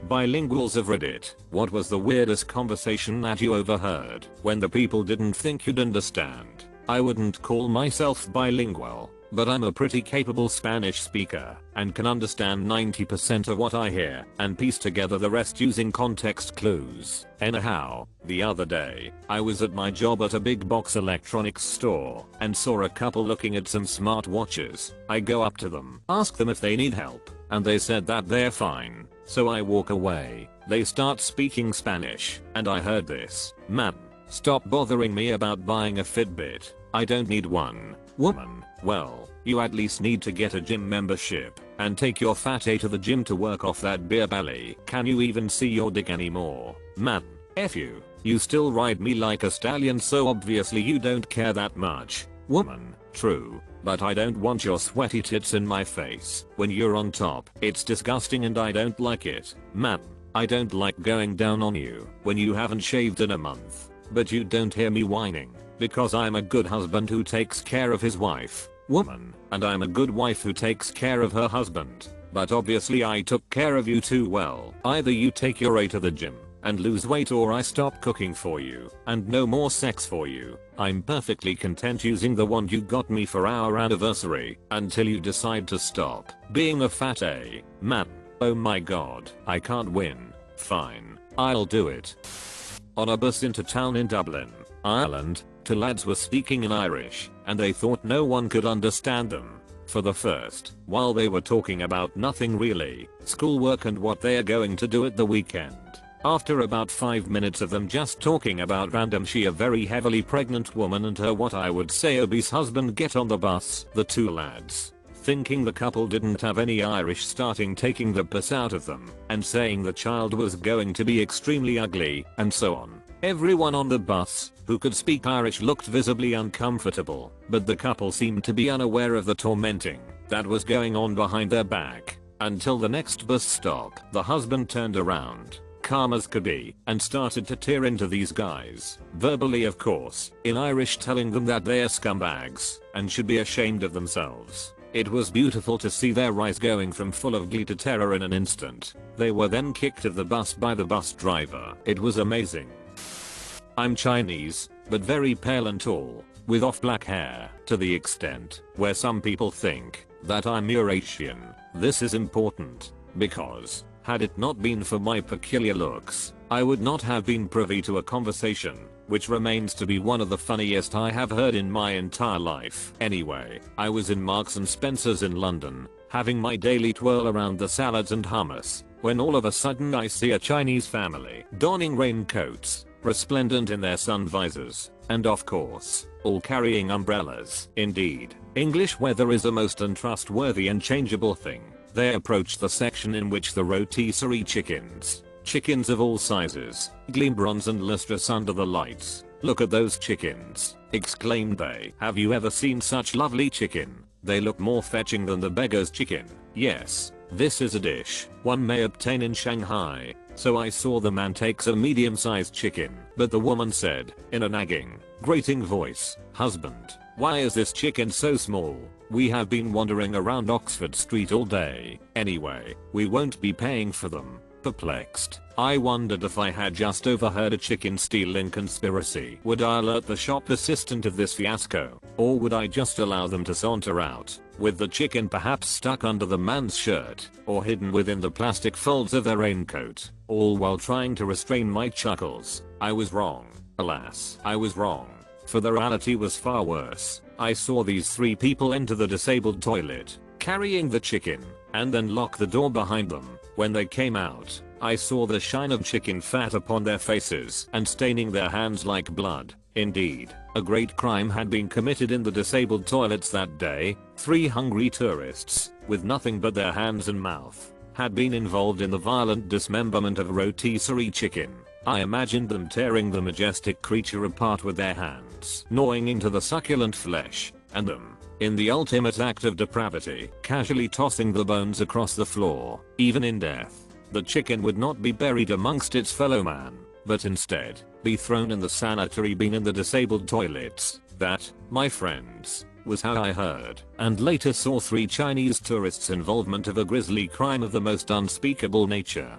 Bilinguals of Reddit, what was the weirdest conversation that you overheard when the people didn't think you'd understand? I wouldn't call myself bilingual, but I'm a pretty capable Spanish speaker and can understand 90% of what I hear and piece together the rest using context clues. Anyhow, the other day, I was at my job at a big box electronics store and saw a couple looking at some smartwatches. I go up to them, ask them if they need help, and they said that they're fine. So I walk away. They start speaking Spanish, and I heard this: "Man, stop bothering me about buying a Fitbit. I don't need one." Woman, well, you at least need to get a gym membership and take your fat A to the gym to work off that beer belly. Can you even see your dick anymore? Man, F you. You still ride me like a stallion, so obviously you don't care that much. Woman, true, but I don't want your sweaty tits in my face when you're on top. It's disgusting and I don't like it. Man, I don't like going down on you when you haven't shaved in a month. But you don't hear me whining because I'm a good husband who takes care of his wife. Woman, and I'm a good wife who takes care of her husband. But obviously I took care of you too well. Either you take your A to the gym and lose weight, or I stop cooking for you and no more sex for you. I'm perfectly content using the one you got me for our anniversary until you decide to stop being a fat A. Man, oh my god, I can't win. Fine, I'll do it. On a bus into town in Dublin, Ireland, two lads were speaking in Irish and they thought no one could understand them. For the first, while they were talking about nothing really, schoolwork and what they are going to do at the weekend. After about 5 minutes of them just talking about random shit, a very heavily pregnant woman and her what I would say obese husband get on the bus. The two lads, thinking the couple didn't have any Irish, starting taking the piss out of them and saying the child was going to be extremely ugly and so on. Everyone on the bus who could speak Irish looked visibly uncomfortable, but the couple seemed to be unaware of the tormenting that was going on behind their back. Until the next bus stop, the husband turned around, calm as could be, and started to tear into these guys, verbally of course, in Irish, telling them that they're scumbags and should be ashamed of themselves. It was beautiful to see their eyes going from full of glee to terror in an instant. They were then kicked of the bus by the bus driver. It was amazing. I'm Chinese, but very pale and tall, with off black hair, to the extent where some people think that I'm Eurasian. This is important because had it not been for my peculiar looks, I would not have been privy to a conversation which remains to be one of the funniest I have heard in my entire life. Anyway, I was in Marks and Spencer's in London, having my daily twirl around the salads and hummus, when all of a sudden I see a Chinese family donning raincoats, resplendent in their sun visors, and of course, all carrying umbrellas. Indeed, English weather is a most untrustworthy and changeable thing. They approached the section in which the rotisserie chickens of all sizes, gleam bronze and lustrous under the lights. "Look at those chickens," exclaimed they. "Have you ever seen such lovely chicken? They look more fetching than the beggar's chicken." Yes, this is a dish one may obtain in Shanghai. So I saw the man takes a medium-sized chicken, but the woman said, in a nagging, grating voice, "Husband, why is this chicken so small? We have been wandering around Oxford Street all day. Anyway, we won't be paying for them." Perplexed, I wondered if I had just overheard a chicken stealing conspiracy. Would I alert the shop assistant of this fiasco, or would I just allow them to saunter out, with the chicken perhaps stuck under the man's shirt, or hidden within the plastic folds of their raincoat, all while trying to restrain my chuckles? I was wrong. Alas, I was wrong. For the reality was far worse. I saw these three people enter the disabled toilet, carrying the chicken, and then lock the door behind them. When they came out, I saw the shine of chicken fat upon their faces and staining their hands like blood. Indeed, a great crime had been committed in the disabled toilets that day. 3 hungry tourists, with nothing but their hands and mouth, had been involved in the violent dismemberment of a rotisserie chicken. I imagined them tearing the majestic creature apart with their hands, gnawing into the succulent flesh, and them, in the ultimate act of depravity, casually tossing the bones across the floor. Even in death, the chicken would not be buried amongst its fellow man, but instead, be thrown in the sanitary bin in the disabled toilets. That, my friends, was how I heard, and later saw 3 Chinese tourists' involvement of a grisly crime of the most unspeakable nature.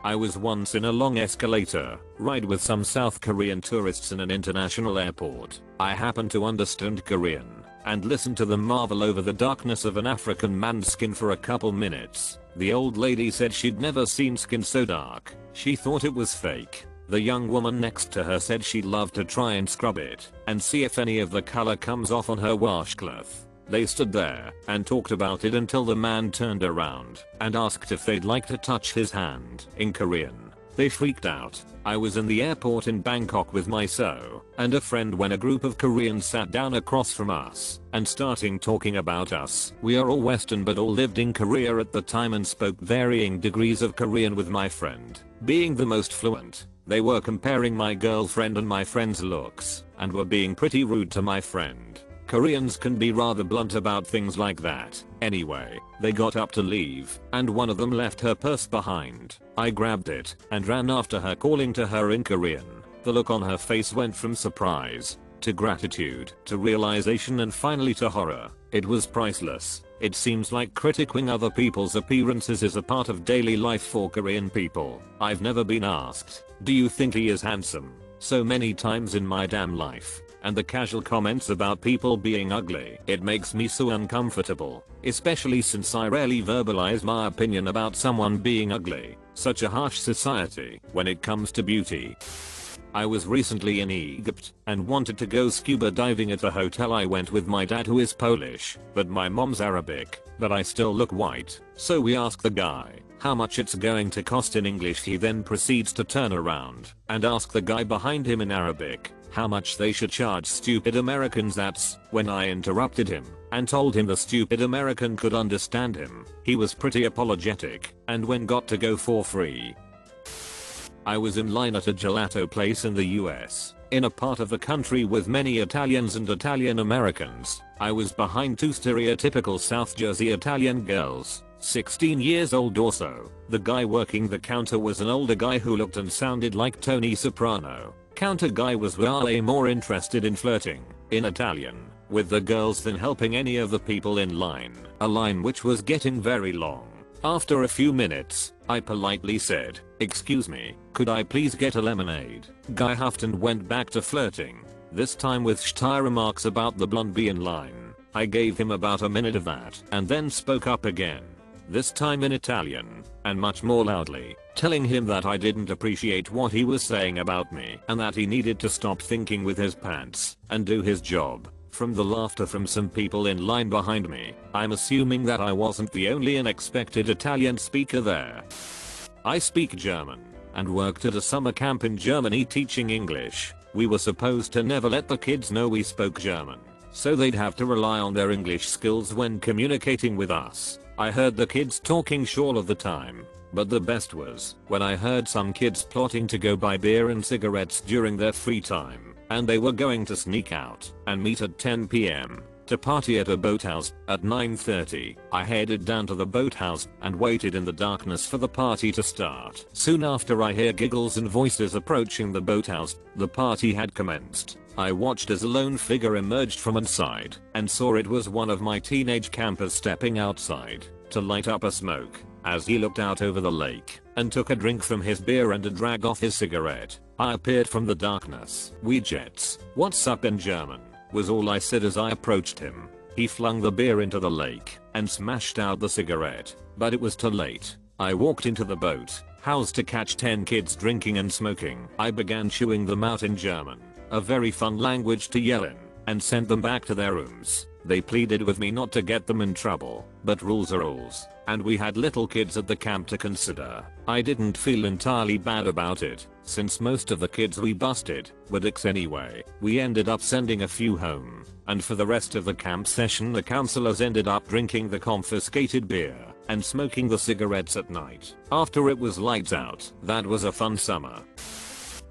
I was once in a long escalator ride with some South Korean tourists in an international airport. I happened to understand Korean and listened to them marvel over the darkness of an African man's skin for a couple minutes. The old lady said she'd never seen skin so dark. She thought it was fake. The young woman next to her said she'd love to try and scrub it and see if any of the color comes off on her washcloth. They stood there and talked about it until the man turned around and asked if they'd like to touch his hand in Korean. They freaked out. I was in the airport in Bangkok with my so and a friend when a group of Koreans sat down across from us and starting talking about us. We are all Western but all lived in Korea at the time and spoke varying degrees of Korean, with my friend being the most fluent. They were comparing my girlfriend and my friend's looks and were being pretty rude to my friend. Koreans can be rather blunt about things like that. Anyway, they got up to leave and one of them left her purse behind. I grabbed it and ran after her, calling to her in Korean. The look on her face went from surprise to gratitude to realization and finally to horror. It was priceless. It seems like critiquing other people's appearances is a part of daily life for Korean people. I've never been asked, "Do you think he is handsome?" so many times in my damn life. And the casual comments about people being ugly, it makes me so uncomfortable, especially since I rarely verbalize my opinion about someone being ugly. Such a harsh society when it comes to beauty. I was recently in Egypt and wanted to go scuba diving at a hotel. I went with my dad, who is Polish, but my mom's Arabic, but I still look white. So we ask the guy how much it's going to cost in English. He then proceeds to turn around and ask the guy behind him in Arabic how much they should charge stupid Americans. That's when I interrupted him and told him the stupid American could understand him. He was pretty apologetic and got to go for free. I was in line at a gelato place in the US, in a part of the country with many Italians and Italian Americans. I was behind two stereotypical South Jersey Italian girls, 16 years old or so. The guy working the counter was an older guy who looked and sounded like Tony Soprano. Counter guy was way more interested in flirting, in Italian, with the girls than helping any of the people in line, a line which was getting very long. After a few minutes, I politely said, "Excuse me, could I please get a lemonade?" Guy huffed and went back to flirting, this time with shy remarks about the blonde bee in line. I gave him about a minute of that and then spoke up again, this time in Italian, and much more loudly, telling him that I didn't appreciate what he was saying about me and that he needed to stop thinking with his pants and do his job. From the laughter from some people in line behind me, I'm assuming that I wasn't the only unexpected Italian speaker there. I speak German and worked at a summer camp in Germany teaching English. We were supposed to never let the kids know we spoke German, so they'd have to rely on their English skills when communicating with us. I heard the kids talking all of the time, but the best was when I heard some kids plotting to go buy beer and cigarettes during their free time. And they were going to sneak out and meet at 10 p.m. to party at a boathouse. At 9:30, I headed down to the boathouse and waited in the darkness for the party to start. Soon after, I hear giggles and voices approaching the boathouse. The party had commenced. I watched as a lone figure emerged from inside and saw it was one of my teenage campers stepping outside to light up a smoke. As he looked out over the lake and took a drink from his beer and a drag off his cigarette, I appeared from the darkness. "We jets, what's up?" in German, was all I said as I approached him. He flung the beer into the lake and smashed out the cigarette, but it was too late. I walked into the boat house to catch 10 kids drinking and smoking. I began chewing them out in German, a very fun language to yell in, and sent them back to their rooms. They pleaded with me not to get them in trouble, but rules are rules, and we had little kids at the camp to consider. I didn't feel entirely bad about it, since most of the kids we busted were dicks anyway. We ended up sending a few home, and for the rest of the camp session the counselors ended up drinking the confiscated beer and smoking the cigarettes at night. After it was lights out, that was a fun summer.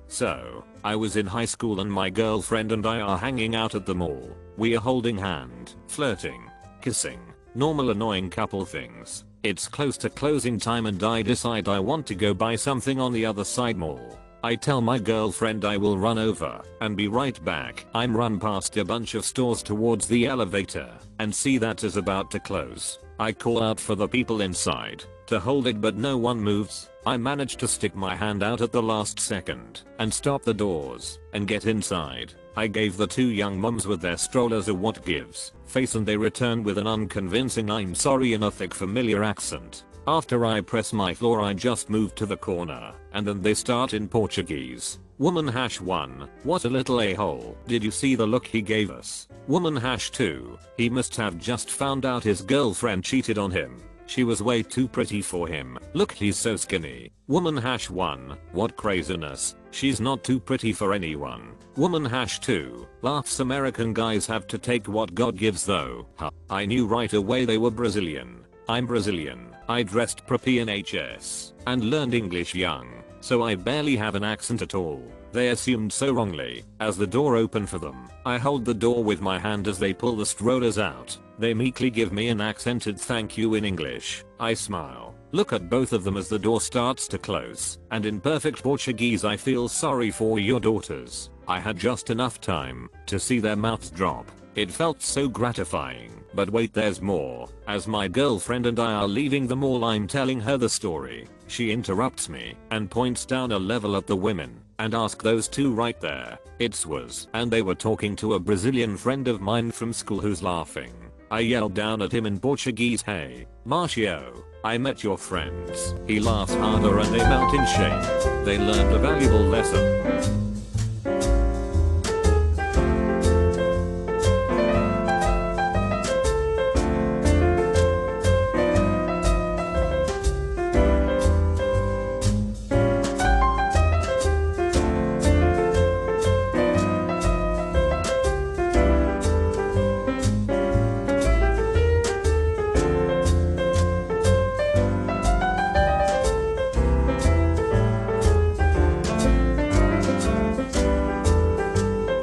So, I was in high school and my girlfriend and I are hanging out at the mall. We are holding hand, flirting, kissing, normal annoying couple things. It's close to closing time and I decide I want to go buy something on the other side mall. I tell my girlfriend I will run over and be right back. I'm run past a bunch of stores towards the elevator and see that is about to close. I call out for the people inside to hold it but no one moves. I managed to stick my hand out at the last second and stop the doors and get inside. I gave the two young mums with their strollers a what gives face and they returned with an unconvincing I'm sorry in a thick familiar accent. After I press my floor I just moved to the corner and then they start in Portuguese. Woman #1, what a little a-hole. Did you see the look he gave us? Woman #2, he must have just found out his girlfriend cheated on him. She was way too pretty for him. Look, he's so skinny. Woman #1, what craziness. She's not too pretty for anyone. Woman #2, laughs. American guys have to take what God gives though. Huh. I knew right away they were Brazilian. I'm Brazilian. I dressed preppy in HS and learned English young, so I barely have an accent at all. They assumed so wrongly. As the door opened for them, I hold the door with my hand as they pull the strollers out. They meekly give me an accented thank you in English. I smile, look at both of them as the door starts to close, and in perfect Portuguese I feel sorry for your daughters. I had just enough time to see their mouths drop. It felt so gratifying. But wait, there's more. As my girlfriend and I are leaving the mall, I'm telling her the story. She interrupts me and points down a level at the women and asks those two right there. It's was, and they were talking to a Brazilian friend of mine from school who's laughing. I yelled down at him in Portuguese, hey, Marcio, I met your friends. He laughs harder and they melt in shame. They learned a valuable lesson.